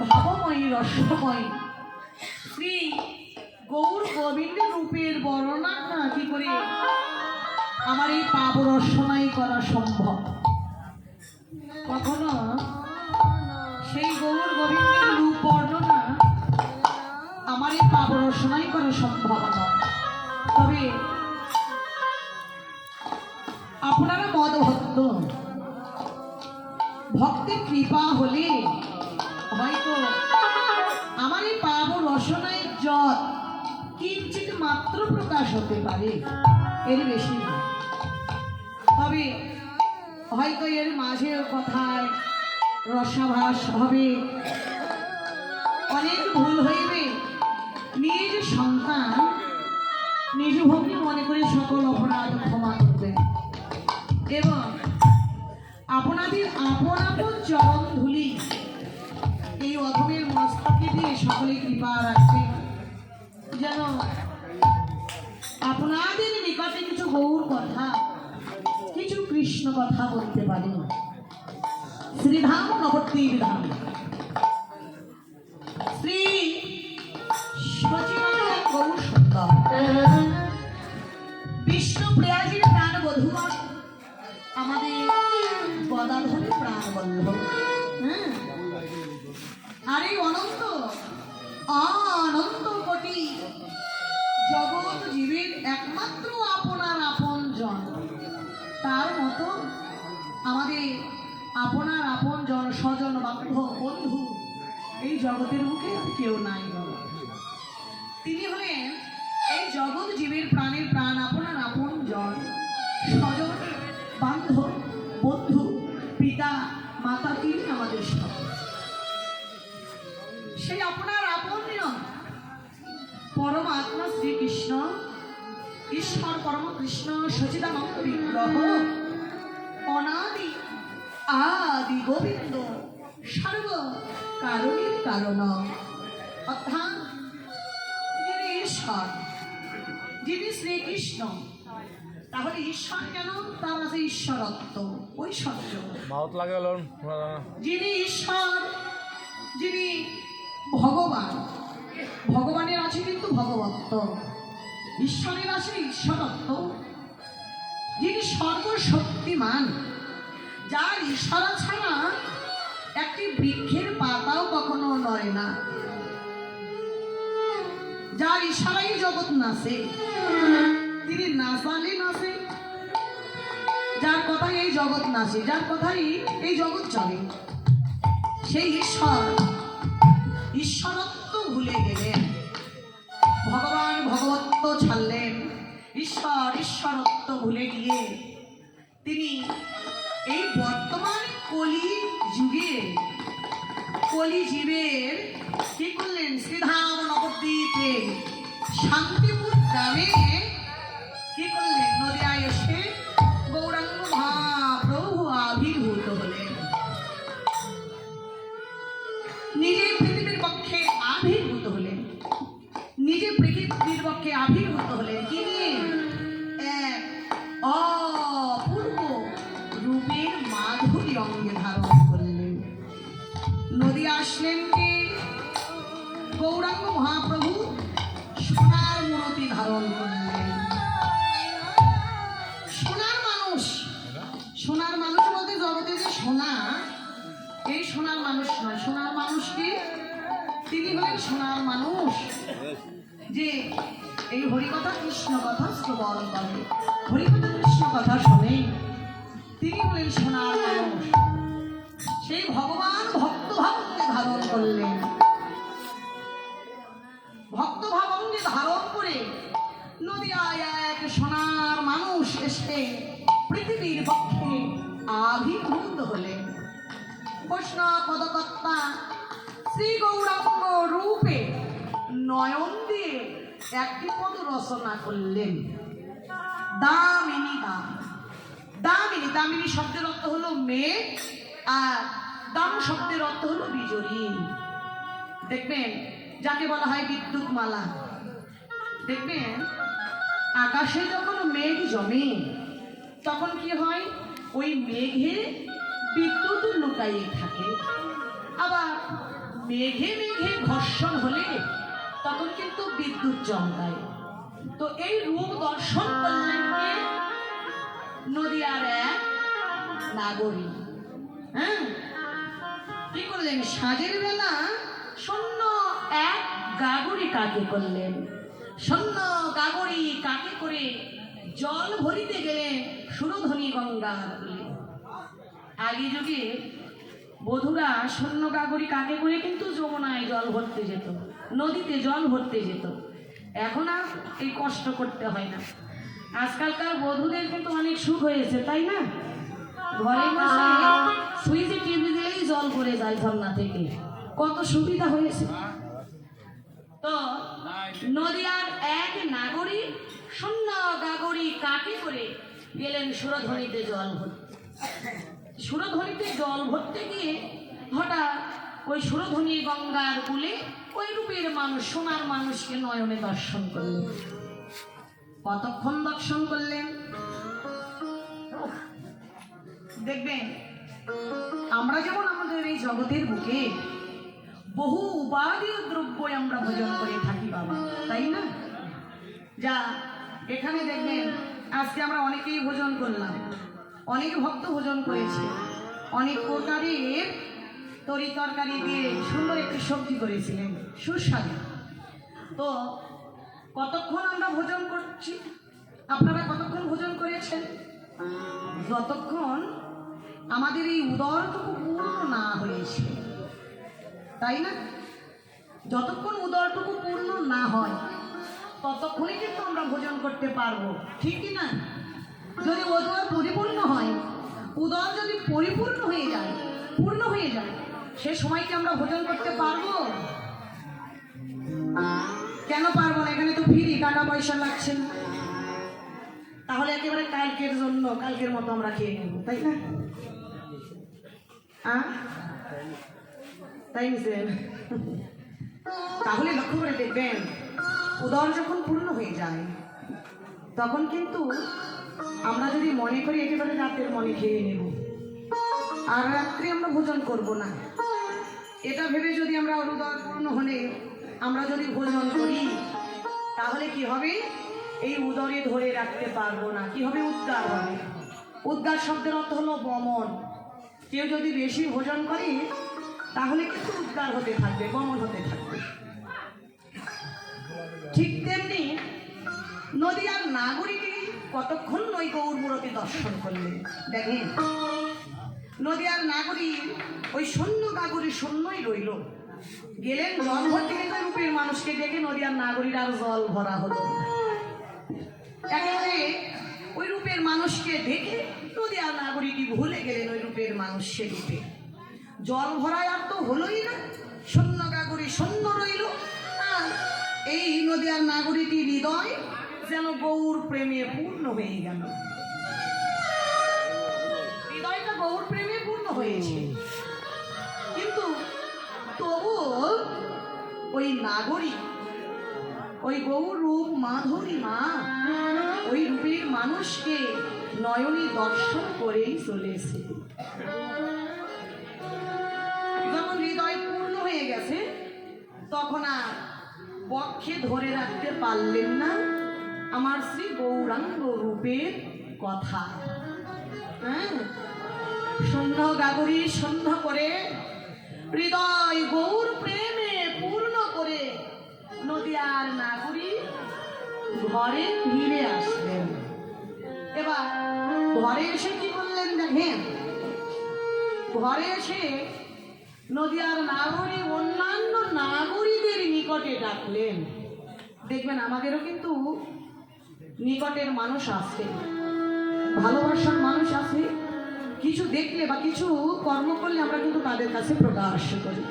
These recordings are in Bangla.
ভাবময়ী রসময়ী শ্রী গৌর গোবিন্দের রূপের বর্ণনা না কি করে আমার এই পাপ রসনাই করা সম্ভব? কখনো সেই গৌর গোবিন্দের রূপ বর্ণনা আমার এই পাপ রসনাই করা সম্ভব নয়। তবে আপনারা মদভক্ত, ভক্তের কৃপা হলে হয়তো আমার এই পাপ রসনায় যত কিঞ্চিত মাত্র প্রকাশ হতে পারে, এর বেশি না। তবে হয়তো এর মাঝে কথায় রসাভাস হবে, অনেক ভুল হইবে। নিজ সন্তান নিজ ভক্তি মনে করে সকল অপরাধ ক্ষমা করবে এবং আপনাদের আপন আপন চরণ ধুলি এই অধমের মস্তকে দিয়ে সকলে কৃপা রাখবে, যেন আপনাদের নিকটে কিছু গৌর কথা, কিছু কৃষ্ণ কথা বলতে পারি। শ্রীধাম নবদ্বীপ ধাম শ্রী সচিবানন্দ গৌর সুন্দর বিষ্ণু প্রিয়াজির প্রাণ বধূ, আমাদের গদাধরের প্রাণ বল্লভ। আর এই অনন্ত অনন্ত কোটি জগৎ জীবের একমাত্র আপনার আপন জন, তার মতো আমাদের আপনার আপন জন, স্বজন বান্ধব বন্ধু এই জগতের মুখে কেউ নাই। তিনি হলেন এই জগৎ জীবের প্রাণের প্রাণ, আপনার আপন জন, স্বজন বান্ধব বন্ধু, পিতা মাতা, তিনি আমাদের সব। সেই আপনার আপন পরমাত্মা শ্রীকৃষ্ণ, ঈশ্বর পরম কৃষ্ণ সচিদানন্দ বিগ্রহ, অনাদি আদি গোবিন্দ, সর্ব কারণের কারণ, অর্থাৎ যিনি ঈশ্বর, যিনি শ্রীকৃষ্ণ। তাহলে ঈশ্বর কেন? তার আছে ঈশ্বরত্ব, ঐশ্বর্য। যিনি ঈশ্বর, যিনি ভগবান, ভগবানের আছে কিন্তু ভগবত্ব, ঈশ্বরের আছে ঈশ্বরত্ব। যিনি সর্বশক্তিমান, যার ইশারা ছাড়া একটি বৃক্ষের পাতাও কখনো নড়ে না, যার ইশারাই জগৎ নাচে, তিনি নাচালে নাচে, যার কথাই এই জগৎ নাচে, যার কথাই এই জগৎ চলে। সেই ঈশ্বর ঈশ্বরত্ব ভুলে গেলেন, ভগবান ভগবত্ব ছাড়লেন, ঈশ্বর ঈশ্বরত্ব ভুলে গিয়ে তিনি এই বর্তমান কলি যুগে কলি জীবের কি করলেন? শ্রীধাম নবদ্বীপে শান্তিপুর গ্রামে কি করলেন? নদিয়ায় এসে গৌরাঙ্গ মহাপ্রভু আবির্ভূত হলেন, নিজে পৃথিবীর পক্ষে আবির্ভূত হলেন, নিজে পৃথিবীর পক্ষে আবির্ভূত হলেন। কি নিয়ে? এক অপূর্ব রূপের মাধুরী অঙ্গে ধারণ করলেন। নদী আসলেন কে? গৌরাঙ্গ মহাপ্রভু সোনার মূর্তি ধারণ করলেন। সোনার মানুষ, সোনার মানুষ বলতে জগতে যে সোনা, এই সোনার মানুষ নয়। সোনার মানুষ কি? তিনি হলেন সোনার মানুষ যে এই হরিকথা কৃষ্ণ কথা শ্রবণ করে, হরিকথা কৃষ্ণ কথা শোনে, তিনি হলেন সোনার মানুষ। সেই ভগবান ভক্তভাবকে ধারণ করলেন, ভক্তভাব অঙ্গে ধারণ করে নদিয়ায় এক সোনার মানুষ এসে পৃথিবীর পক্ষে আবির্ভূত হলেন। বৈষ্ণব পদকর্তা শ্রী গৌরাঙ্গ রূপে নয়ন দিয়ে একটি পদ রচনা করলেন, দামিনী দাম। দামিনী, দামিনী শব্দের অর্থ হলো মেঘ, আর দাম শব্দের অর্থ হলো বিজলী। দেখবেন যাকে বলা হয় বিদ্যুৎ মালা, দেখবেন আকাশে যখন মেঘ জমে তখন কি হয়? ওই মেঘে বিদ্যুৎ লুকাইয়ে থাকে। আবার মেঘে মেঘে ঘর্ষণ হলে তখন কিন্তু বিদ্যুৎ চমকায়। তো এই রূপ দর্শন করলেন কে? নদিয়ার এক নাগরিক। হ্যাঁ, কি করলেন? সাঁঝের বেলা শূন্য এক গাগরি কাকে করলেন? শূন্য গাগরি কাকে করে জল ভরিতে গেলেন সুরধ্বনি গঙ্গার কূলে। আগে যুগে বধূরা শূন্য গাগরি কাকে করে কিন্তু যমুনায় জল ভরতে যেত, নদীতে জল ভরতে যেত। এখন আর এই কষ্ট করতে হয় না। আজকালকার বধূদের কিন্তু অনেক সুখ হয়েছে, তাই না? ঘরে বসে সুইচে টিভি দিলেই জল পড়ে যায় ঝর্ণা থেকে, কত সুবিধা হয়েছে। তো নদিয়ার এক নাগরিক শূন্য গাগরি কাকে করে গেলেন সুরধ্বনিতে জল ভরতে। সুরধ্বনিতে জল ভরতে গিয়ে হঠাৎ ওই সুরধ্বনি গঙ্গার কূলে ওই রূপের মানুষ, সোনার মানুষকে নয়নে দর্শন করলেন। কতক্ষণ দর্শন করলেন? দেখবেন, আমরা যেমন আমাদের এই জগতের বুকে বহু উপাদেয় দ্রব্য আমরা ভোজন করে থাকি বাবা, তাই না? যা এখানে দেখবেন, আজকে আমরা অনেকেই ভোজন করলাম, অনেক ভক্ত ভোজন করেছে, অনেক প্রকারের তরি তরকারি দিয়ে সুন্দর একটি সবজি করেছিলেন, সুস্বাদু। তো কতক্ষণ আমরা ভোজন করছি? আপনারা কতক্ষণ ভোজন করেছেন? যতক্ষণ আমাদের এই উদরটুকু পূর্ণ না হয়েছে, তাই না? যতক্ষণ উদরটুকু পূর্ণ না হয় ততক্ষণই কিন্তু আমরা ভোজন করতে পারবো, ঠিক কি না? যদি উদর পরিপূর্ণ হয়, উদর যদি পরিপূর্ণ হয়ে যায়, পূর্ণ হয়ে যায়, সে সময় কি আমরা ভোজন করতে পারবো? কেন পারবো না? এখানে তো ফ্রি, টাকা পয়সা লাগছে না। তাহলে একেবারে কালকের জন্য কালকের মতো আমরা খেয়ে নেব, তাই না? তাই মিসেল, তাহলে লক্ষ্য করে দেখবেন, উদর যখন পূর্ণ হয়ে যায় তখন কিন্তু আমরা যদি মনে করি একেবারে রাতের মনে খেয়ে নেব, আর রাত্রে আমরা ভোজন করব না, এটা ভেবে যদি আমরা উদর পূর্ণ হলে আমরা যদি ভোজন করি, তাহলে কি হবে? এই উদরে ধরে রাখতে পারবো না। কি হবে? উদ্গার হবে। উদ্গার শব্দের অর্থ হলো বমন। কেউ যদি বেশি ভোজন করে তাহলে কিন্তু উদ্গার হতে থাকবে, বমন হতে থাকবে। ঠিক তেমনি নদিয়ার নাগরিকে কতক্ষণ ওই গৌর মূরতি দর্শন করলেন। দেখেন, নদিয়ার নাগরিক ওই শূন্য গাগরি শূন্যই রইল, গেলেন জল ভর্তি রূপের মানুষকে দেখে নদিয়ার নাগরিক আর জল ভরা হলো। একেবারে ওই রূপের মানুষকে দেখে নদিয়ার নাগরিকই ভুলে গেলেন ওই রূপের মানুষের রূপে। জল ভরায় আর তো হলোই না, শূন্য গাগরি শূন্য রইল। আর এই নদিয়ার নাগরিকটির হৃদয় যেন গৌর প্রেমে পূর্ণ হয়ে গেল। হৃদয়টা গৌর প্রেমে পূর্ণ হয়েছে, কিন্তু তবু ওই নাগরিক, ওই গৌর রূপ মাধুরী মা ওই রূপের মানুষকে নয়নে দর্শন করেই চলেছে। যখন হৃদয় পূর্ণ হয়ে গেছে তখন আর পক্ষে ধরে রাখতে পারলেন না আমার শ্রী গৌরাঙ্গ রূপের কথা। শূন্য গাগরি শূন্য করে হৃদয় গৌর প্রেমে পূর্ণ করে নদিয়ার নাগরিক ঘরে ফিরে আসলেন। এবার ঘরে এসে কি করলেন? দেখেন, ঘরে এসে নদিয়ার নাগরিক অন্যান্য নাগরিকদের নিকটে ডাকলেন। দেখবেন আমাদেরও কিন্তু নিকটের মানুষ আছে, ভালোবাসার মানুষ আছে। কিছু দেখলে বা কিছু কর্ম করলে আমরা কিন্তু তাদের কাছে প্রকাশ করি,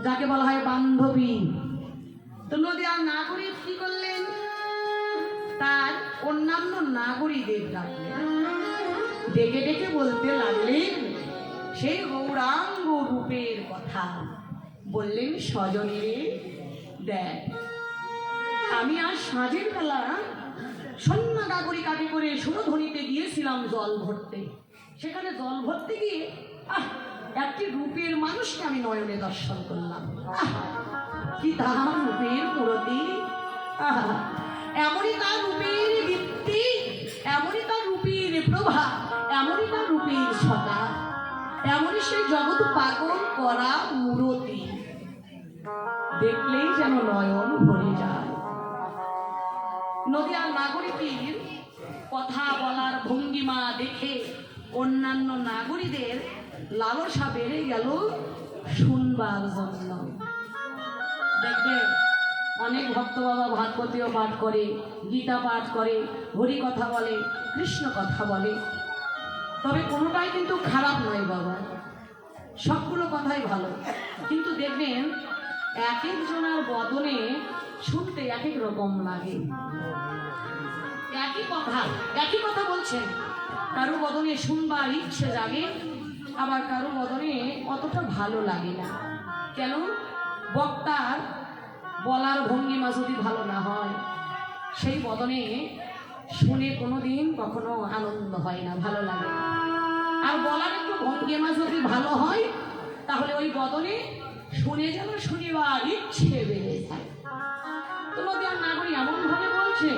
যাকে বলা হয় বান্ধবী। তো নদিয়ার নাগরিক কি করলেন? তার অন্যান্য নাগরিকদের ডাকলেন, ডেকে ডেকে বলতে লাগলেন সেই গৌরাঙ্গ রূপের কথা। বললেন, স্বজনেরে দেখ, আমি আজ সাঁঝের বেলা শূন্য গাগরি কাকে করে সুরধ্বনিতে গিয়েছিলাম জল ভরতে। সেখানে জল ভরতে গিয়ে একটি রূপের মানুষকে আমি নয়নে দর্শন করলাম। কি তার রূপের মূরতি, এমনই তার রূপের দীপ্তি, এমনই তার রূপের প্রভা, এমনই তার রূপের ছটা, এমনই সেই জগৎ পাগল করা মূরতি, দেখলেই যেন নয়ন ভরে যায়। নদিয়ার নাগরিকের কথা বলার ভঙ্গিমা দেখে অন্যান্য নাগরিকদের লালসা বেড়ে গেল শুনবার জন্য। দেখবেন অনেক ভক্ত বাবা ভাগবতীয় পাঠ করে, গীতা পাঠ করে, হরি কথা বলে, কৃষ্ণ কথা বলে, তবে কোনোটাই কিন্তু খারাপ নয় বাবা, সবগুলো কথাই ভালো। কিন্তু দেখবেন এক একজনের বদনে শুনতে এক এক রকম লাগে। একই কথা বলছেন, কারো বদনে শুনবার ইচ্ছে জাগে, আবার কারো বদনে অতটা ভালো লাগে না। কেন? বক্তার বলার ভঙ্গিমা যদি ভালো না হয়, সেই বদনে শুনে কোনোদিন কখনো আনন্দ হয় না, ভালো লাগে না। আর বলার একটু ভঙ্গিমা যদি ভালো হয়, তাহলে ওই বদনে শুনে যেন শুনিবার ইচ্ছে বেড়ে যায়। তো নদিয়ার নাগরিক এমন ভাবে বলছে,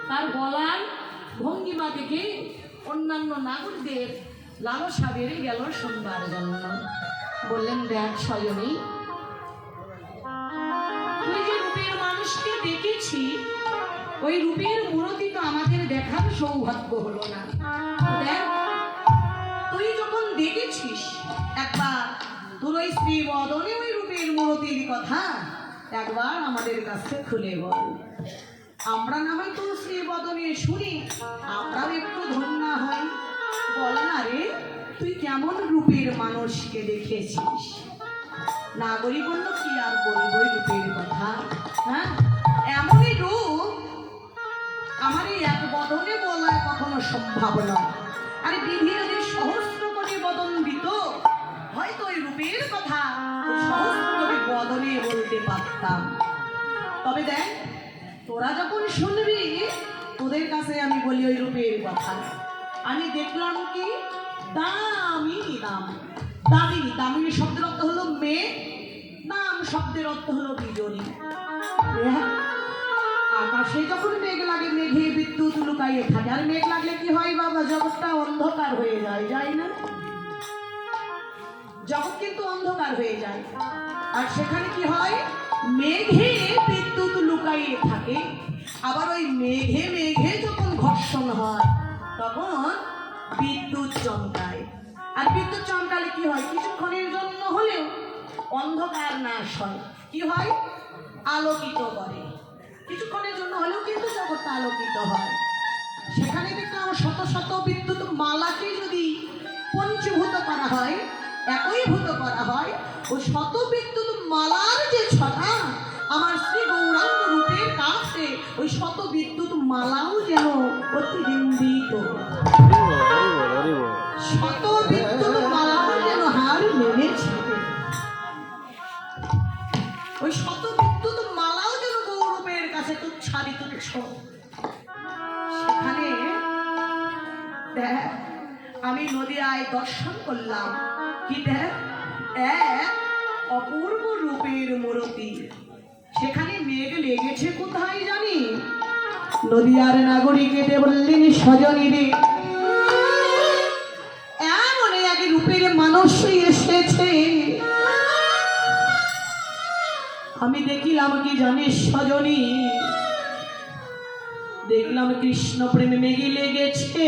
তার গলার ভঙ্গিমা দেখে অন্যান্য নাগরিকদের লালসা বেড়ে গেল শুনবার জন্য। বললেন, দেখ সজনী, তুই যে রূপের মানুষকে দেখেছি, ওই রূপের মূরতি তো আমাদের দেখার সৌভাগ্য হলো না। দেখ, তুই যখন দেখেছিস একবার, তোর ওই স্ত্রী বদনে ওই রূপের মূরতির কথা একবার আমাদের কাছে খুলে বল। আমরা না হয় তোর স্ত্রী বদনে শুনি, আমরাও একটু ধন্য হই। বল না রে, তুই কেমন রূপের মানুষকে দেখেছিস? নাগরিক বলল, কি আর বলব ওই রূপের কথা, হ্যাঁ, এমনই রূপ আমার এই এক বদনে বলা কখনো সম্ভব নয়। আরে বিধি যদি সহস্র কোটি বদন দিত, হয়তো ওই রূপের কথা সহস্র কোটি বদনে বলতে পারতাম। তবে দেখ, তোরা যখন শুনবি, তোদের কাছে আমি বলি ওই রূপের কথা। আমি দেখলাম কি দামিনী, দামিনী, দামিনী শব্দের অর্থ হলো মেয়ে, নাম শব্দের অর্থ হলো বিজলী। আকাশে যখন মেঘ লাগে, মেঘে বিদ্যুৎ লুকাইয়ে থাকে। আর মেঘ লাগলে কি হয় বাবা? জগৎটা অন্ধকার হয়ে যায়, যায় না? জগৎ কিন্তু অন্ধকার হয়ে যায়। আর সেখানে কি হয়? মেঘে বিদ্যুৎ লুকাইয়ে থাকে। আবার ওই মেঘে মেঘে যখন ঘর্ষণ হয়, তখন বিদ্যুৎ চমকায়। আর বিদ্যুৎ চমকালে কি হয়? কিছুক্ষণের জন্য হলেও অন্ধকার নাশ হয়। কি হয়? আলোকিত করে। কিছুক্ষণের জন্য হলেও কিন্তু জগৎটা আলোকিত হয়। সেখানে দেখলাম শত শত বিদ্যুৎ মালাকে যদি পঞ্চভূত করা হয়, একীভূত করা হয়, ওই শত বিদ্যুৎ মালার যে ছটা, আমার শ্রী গৌরাঙ্গ রূপের কাছে ওই শত বিদ্যুৎ মালাও যেন প্রতিবিম্বিত, শত বিদ্যুৎ মালাও যেন হার মেনেছে। ওই শত বিদ্যুৎ মালাও যেন গৌরবের কাছে তুচ্ছাদিত। সেখানে দেখ, আমি নদিয়ায় দর্শন করলাম কি? দেখ, এক অপূর্ব রূপের মূরতি। সেখানে মেঘ লেগেছে কোথায় জানি? নদিয়ার নাগরিকেতে বললেন, সজনী রে, এমন এক রূপের মানুষ এসেছে। আমি দেখিলাম কি জানিস সজনী? দেখলাম কৃষ্ণ প্রেমে মেঘে লেগেছে।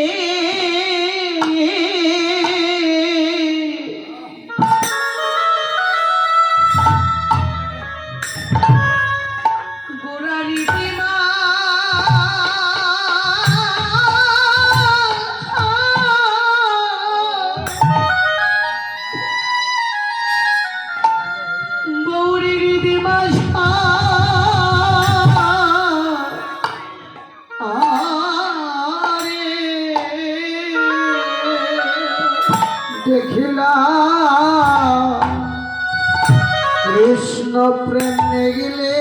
দেখিলাম কৃষ্ণ প্রেম গেলে